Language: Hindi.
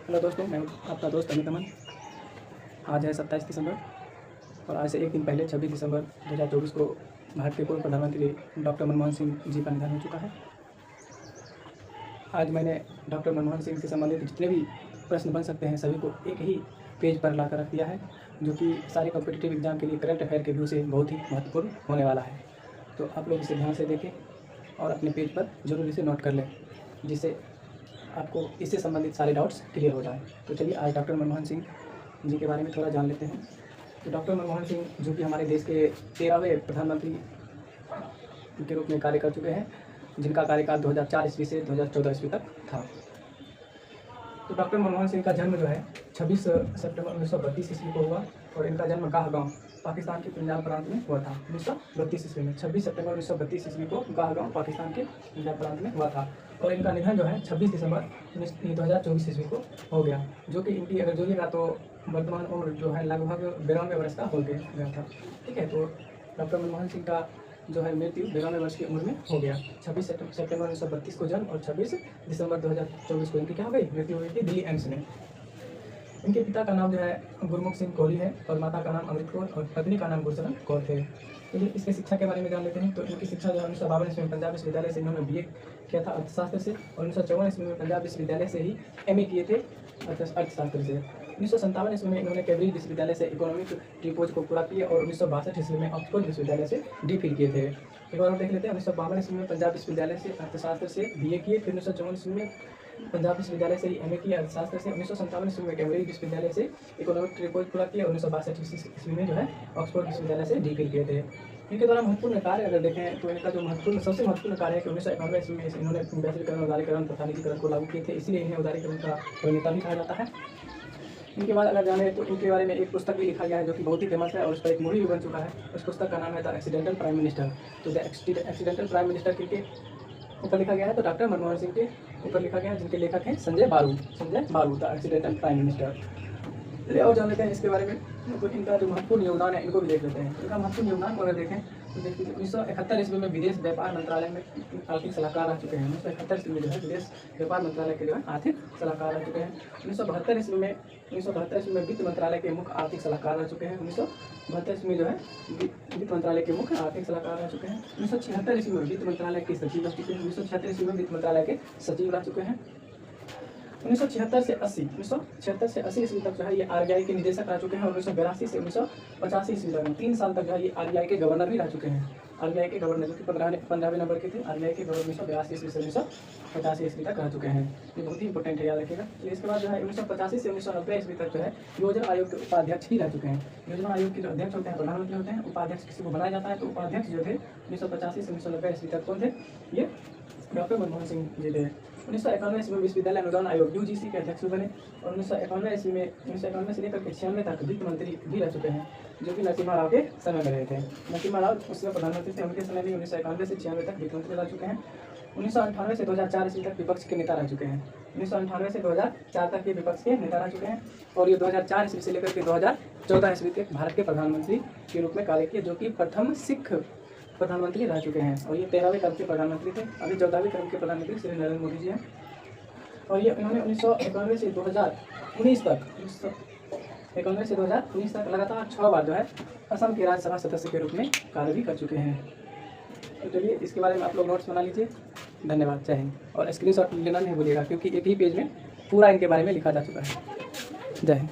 हेलो दोस्तों, मैं आपका दोस्त अमित अमन। आज है 27 दिसंबर और आज से एक दिन पहले 26 दिसंबर 2024 को भारत के पूर्व प्रधानमंत्री डॉक्टर मनमोहन सिंह जी का निधन हो चुका है। आज मैंने डॉक्टर मनमोहन सिंह से संबंधित जितने भी प्रश्न बन सकते हैं सभी को एक ही पेज पर ला कर रख दिया है, जो कि सारे कॉम्पिटिटिव एग्जाम के लिए करंट अफेयर के व्यू से बहुत ही महत्वपूर्ण होने वाला है। तो आप लोग इसे ध्यान से देखें और अपने पेज पर जरूर इसे नोट कर लें, जिससे आपको इससे संबंधित सारे डाउट्स क्लियर हो जाएं। तो चलिए आज डॉक्टर मनमोहन सिंह जी के बारे में थोड़ा जान लेते हैं। तो डॉक्टर मनमोहन सिंह जो कि हमारे देश के 13वें प्रधानमंत्री के रूप में कार्य कर चुके हैं, जिनका कार्यकाल 2004 ईस्वी से 2014 ईस्वी तक था। तो डॉक्टर मनमोहन सिंह का जन्म जो है 26 सितंबर 1932 ईस्वी को हुआ और इनका जन्म गाहगांव पाकिस्तान के पंजाब प्रांत में हुआ था। 1932 ईस्वी में 26 सितंबर 1932 ईस्वी को गाहगांव पाकिस्तान के पंजाब प्रांत में हुआ था और इनका निधन जो है 26 दिसंबर 2024 ईस्वी को हो गया, जो कि इनकी अगर जोड़िएगा तो वर्तमान उम्र जो है लगभग 92 वर्ष का हो गया था। ठीक है, तो डॉक्टर मनमोहन सिंह का जो है मृत्यु 92 वर्ष की उम्र में हो गया। 26 सितंबर 1932 को जन्म और 26 दिसंबर 2024 को इनकी क्या हो गई, मृत्यु हुई थी दिल्ली एम्स में। इनके पिता का नाम जो है गुरमुख सिंह कोहली है और माता का नाम अमृत कौर और पत्नी का नाम गुरशरण कौर थे। चलिए इसके शिक्षा के बारे में जान लेते हैं। तो इनकी शिक्षा जो है 1952 ईस्वी में पंजाब विश्वविद्यालय से इन्होंने BA किया था अर्थशास्त्र से और 1954 ईस्वी में पंजाब विश्वविद्यालय से ही MA किए थे अर्थशास्त्र से। 1957 ईस्वी में इन्होंने कैम्ब्रिज विश्वविद्यालय से इकोनॉमिक ट्रिपोज को पूरा किया और 1962 ईस्वी में ऑक्सफोर्ड विश्वविद्यालय से DPhil किए थे। एक बार हम देख लेते हैं। 1952 ईस्वी में पंजाब विश्वविद्यालय से अर्थशास्त्र से BA किए, फिर 1954 ईस्वी में पंजाब विश्वविद्यालय से ही MA किया अर्थशास्त्र से। 1957 ईस्वी में कैम्ब्रिज विश्वविद्यालय से इकोनॉमिक ट्रिपोज पूरा किया और 1962 ईस्वी में जो है ऑक्सफोर्ड विश्वविद्यालय से DPhil किए थे। इनके द्वारा महत्वपूर्ण कार्य अगर देखें तो इनका जो सबसे महत्वपूर्ण कार्य है कि 1991 ईस्वी में इन्होंने वैश्वीकरण उदारीकरण तथा निजीकरण को लागू किए थे, इसीलिए इन्हें उदारीकरण का प्रणेता भी कहा जाता है। इनके बाद अगर जाने तो इनके बारे में एक पुस्तक भी लिखा गया है जो कि बहुत ही फेमस है और उस पर एक मूवी भी बन चुका है। उस पुस्तक का नाम है द एक्सीडेंटल प्राइम मिनिस्टर। तो द एक्सीडेंटल प्राइम मिनिस्टर के ऊपर लिखा गया है, तो डॉक्टर मनमोहन सिंह के ऊपर लिखा गया है, जिनके लेखक हैं संजय बारू द एक्सीडेंटल प्राइम मिनिस्टर। चलिए और जान लेते हैं इसके बारे में। तो इनका जो महत्वपूर्ण योगदान है इनको भी देख लेते हैं। इनका महत्वपूर्ण योगदान को अगर देखें तो देखिए 1971 ईस्वी में विदेश व्यापार मंत्रालय में आर्थिक सलाहकार रह चुके हैं। 1971 ईस्वी में जो है विदेश व्यापार मंत्रालय के जो है आर्थिक सलाहकार रह चुके हैं। 1972 ईस्वी में वित्त मंत्रालय के मुख्य आर्थिक सलाहकार रह चुके हैं। 1972 ईस्वी में जो है वित्त मंत्रालय के मुख्य आर्थिक सलाहकार रह चुके हैं। 1976 ईस्वी में वित्त मंत्रालय के सचिव रह चुके हैं। 1976 ईस्वी में वित्त मंत्रालय के सचिव रह चुके हैं। 1976 से 80 ईस्वी तक जो है ये RBI के निदेशक रह चुके हैं और 1982 से 1985 ईस्वी तक 3 साल तक जो है ये RBI के गवर्नर भी रह चुके हैं। RBI के गवर्नर जो कि 15वें नंबर के थे। RBI के गवर्नर 1982 ईस्वी से 1985 ईस्वी तक रह चुके हैं। ये बहुत ही इंपॉर्टेंट है, याद रखिएगा। तो इसके बाद जो है 1985 से 1990 ईस्वी तक जो है योजना आयोग के उपाध्यक्ष ही रह चुके हैं। योजना आयोग के जो अध्यक्ष होते हैं प्रधानमंत्री होते हैं, उपाध्यक्ष किसी को बनाया जाता है। तो उपाध्यक्ष जो थे 1985 से 1990 ईस्वी तक कौन थे, ये डॉक्टर मनमोहन सिंह जी थे। 1991 ईस्वी में विश्वविद्यालय अनुदान आयोग UGC के अध्यक्ष बने और 1991 ईस्वी में 1991 से लेकर 96 तक वित्त मंत्री भी रह चुके हैं, जो कि नरसिम्हा राव के समय में रहे थे। नरसिम्हा राव उस समय प्रधानमंत्री थे, उनके समय भी 1991 से 96 तक वित्त मंत्री रह चुके हैं। 1998 से 2004 ईस्वी तक विपक्ष के नेता रह चुके हैं। 1998 से 2004 तक ये विपक्ष के नेता रह चुके हैं और ये 2004 ईस्वी से लेकर के 2014 ईस्वी तक भारत के प्रधानमंत्री के रूप में कार्य किए, जो कि प्रथम सिख प्रधानमंत्री रह चुके हैं और ये 13वें क्रम के प्रधानमंत्री थे। अभी 14वें क्रम के प्रधानमंत्री श्री नरेंद्र मोदी जी हैं और ये इन्होंने 1991 से 2019 तक लगातार 6 बार जो है असम के राज्यसभा सदस्य के रूप में कार्य भी कर चुके हैं। तो चलिए इसके बारे में आप लोग नोट्स बना लीजिए। धन्यवाद, जय हिंद। और स्क्रीनशॉट लेना नहीं भूलिएगा क्योंकि एक ही पेज में पूरा इनके बारे में लिखा जा चुका है। जय हिंद।